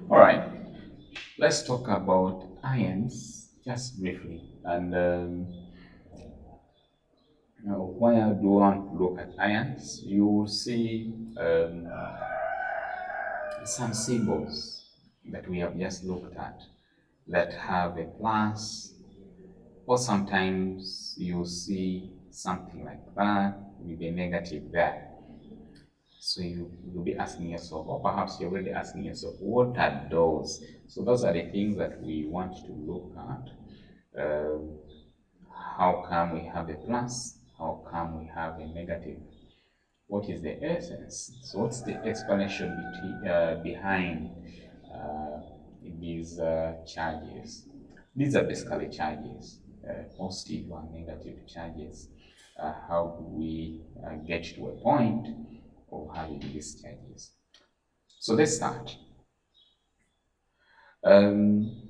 All right, let's talk about ions just briefly. And when I do want to look at ions, you will see some symbols that we have just looked at that have a plus, or sometimes you see something like that with a negative there. So you'll be asking yourself, or perhaps you're already asking yourself, what are those? So those are the things that we want to look at. How come we have a plus? How come we have a negative? What is the essence? So what's the explanation behind uh, these charges? These are basically charges, positive and negative charges. How do we get to a point of having these charges? So let's start. Um,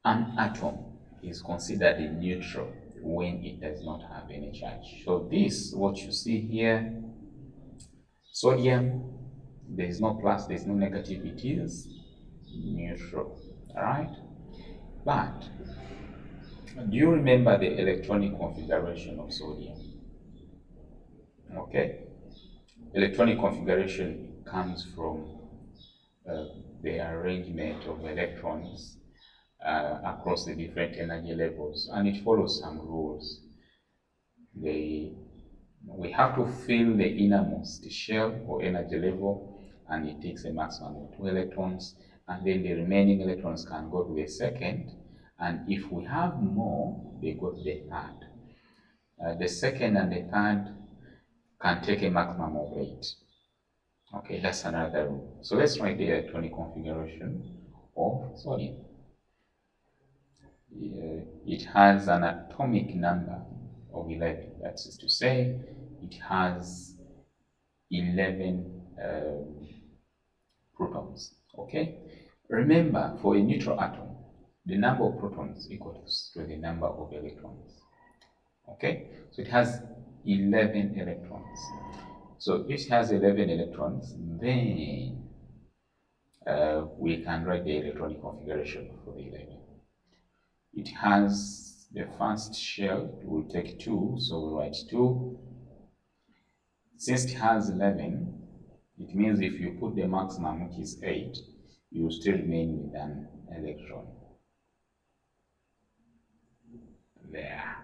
an atom is considered a neutral when it does not have any charge. So this, what you see here, sodium, there is no plus, there is no negative, it is neutral. All right? But do you remember the electronic configuration of sodium? Okay? Electronic configuration comes from uh, the arrangement of electrons across the different energy levels, and it follows some rules. They, we have to fill the innermost shell or energy level, and it takes a maximum of 2 electrons, and then the remaining electrons can go to the second, and if we have more, they go to the third. The second and the third can take a maximum of 8. Okay, that's another rule. So let's write the electronic configuration of sodium. It has an atomic number of 11. That is to say, it has 11 protons. Okay? Remember, for a neutral atom, the number of protons equals to the number of electrons. Okay? So it has 11 electrons. So if it has 11 electrons, then we can write the electronic configuration for the 11. It has the first shell, we'll take 2, so we'll write 2. Since it has 11, it means if you put the maximum, which is 8, you still remain with an electron there.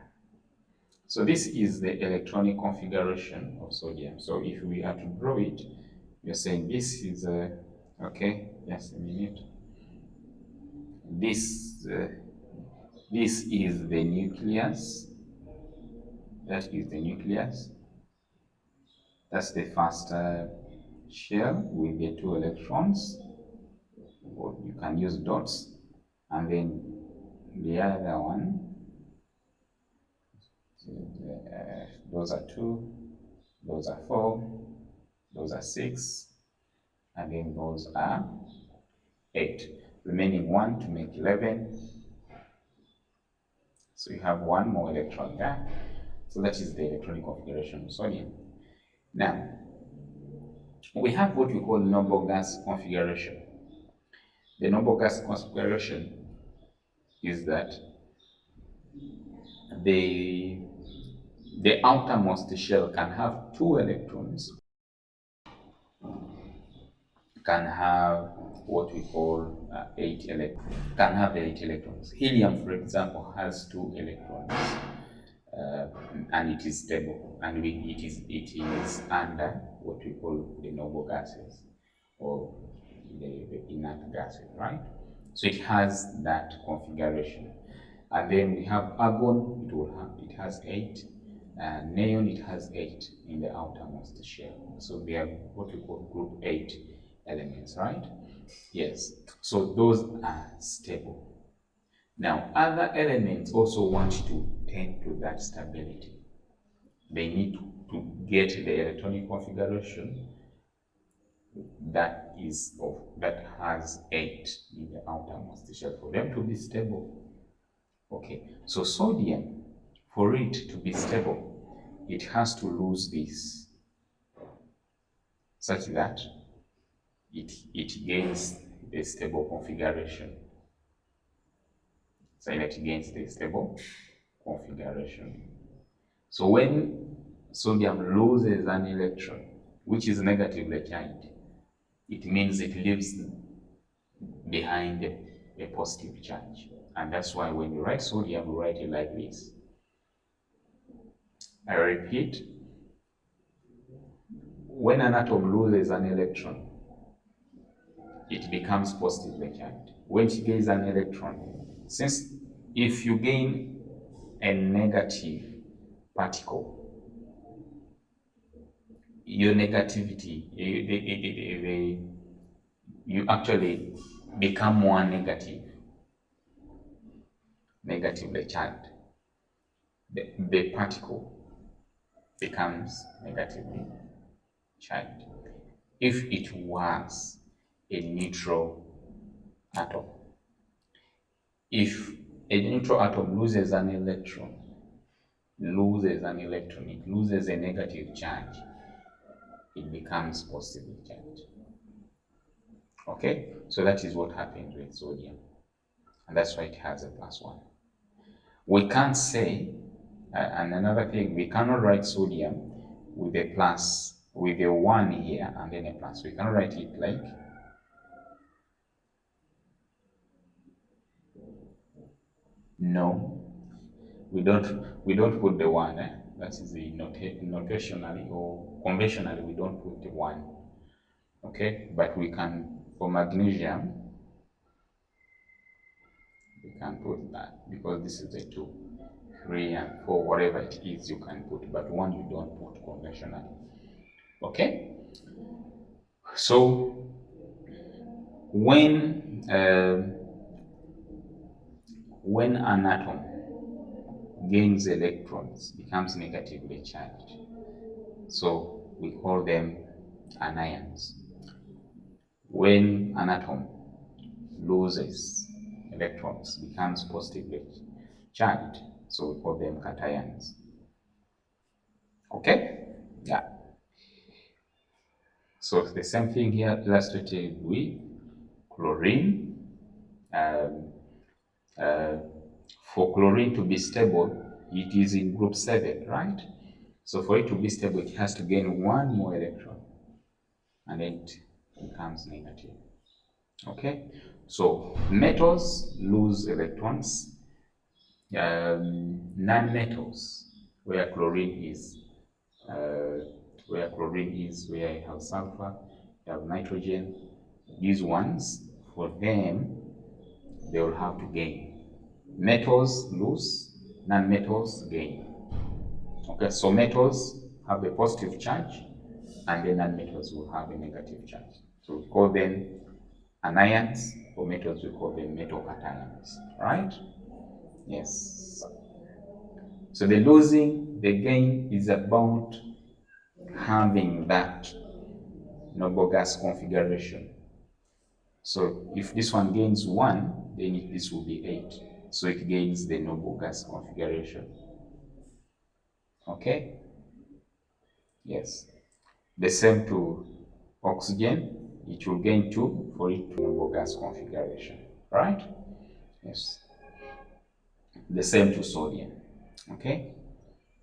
So this is the electronic configuration of sodium. So if we are to draw it, we are saying this is okay, just a minute. This this is the nucleus. That is the nucleus. That's the first shell with the 2 electrons. Or you can use dots, and then the other one. Those are 2, those are 4, those are 6, and then those are 8. Remaining 1 to make 11. So you have 1 more electron there. So that is the electronic configuration of sodium. Now, we have what we call noble gas configuration. The noble gas configuration is that the the outermost shell can have 2 electrons, can have what we call 8 electrons, can have 8 electrons. Helium, for example, has 2 electrons, and it is stable, and it is under what we call the noble gases, or the inert gases, right? So it has that configuration. And then we have argon, it has 8, and neon, it has 8 in the outermost shell. So they are what we call group 8 elements, right? Yes, so those are stable. Now, other elements also want to tend to that stability. They need to get the electronic configuration that has 8 in the outermost shell for them to be stable. Okay, so sodium, for it to be stable, it has to lose this, such that it gains the stable configuration. So it gains the stable configuration. So when sodium loses an electron, which is negatively charged, it means it leaves behind a positive charge. And that's why when you write sodium, you write it like this. I repeat, when an atom loses an electron, it becomes positively charged. When it gains an electron, since if you gain a negative particle, your negativity, you actually become more negatively charged. The particle becomes negatively charged. If it was a neutral atom, if a neutral atom loses an electron, it loses a negative charge, it becomes positively charged. Okay, so that is what happens with sodium, and that's why it has a +1. We can't say, and another thing, we cannot write sodium with a plus, with a 1 here and then a plus. We cannot write it like no. We don't put the 1. That is the notationally or conventionally we don't put the 1. Okay, but we can, for magnesium, we can put that because this is a 2, 3, and 4, whatever it is you can put, but 1 you don't put conventionally. Okay, so when an atom gains electrons, becomes negatively charged, so we call them anions. When an atom loses electrons, becomes positively charged, so we call them cations. Okay? Yeah. So the same thing here illustrated with chlorine. For chlorine to be stable, it is in group 7, right? So for it to be stable, it has to gain 1 more electron, and it becomes negative. Okay? So metals lose electrons. Non-metals, where chlorine is, where you have sulfur, you have nitrogen. These ones, for them, they will have to gain. Metals lose, non-metals gain. Okay, so metals have a positive charge, and the non-metals will have a negative charge. So we call them anions. For metals, we call them metal cations, right? Yes. So the losing, the gain is about having that noble gas configuration. So if this one gains 1, then this will be 8. So it gains the noble gas configuration. Okay? Yes. The same to oxygen. It will gain 2 for it to noble gas configuration. Right? Yes. The same to sodium. Okay?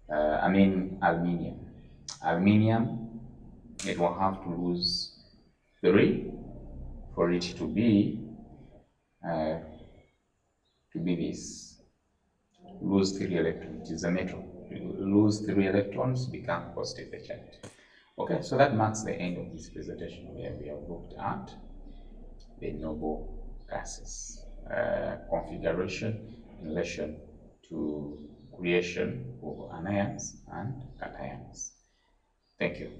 Aluminium. Aluminium, it will have to lose 3 for it to be this. Lose 3 electrons. It is a metal. Lose 3 electrons, become positively charged. Okay, so that marks the end of this presentation where we have looked at the noble gases configuration in relation to creation of anions and cations. Thank you.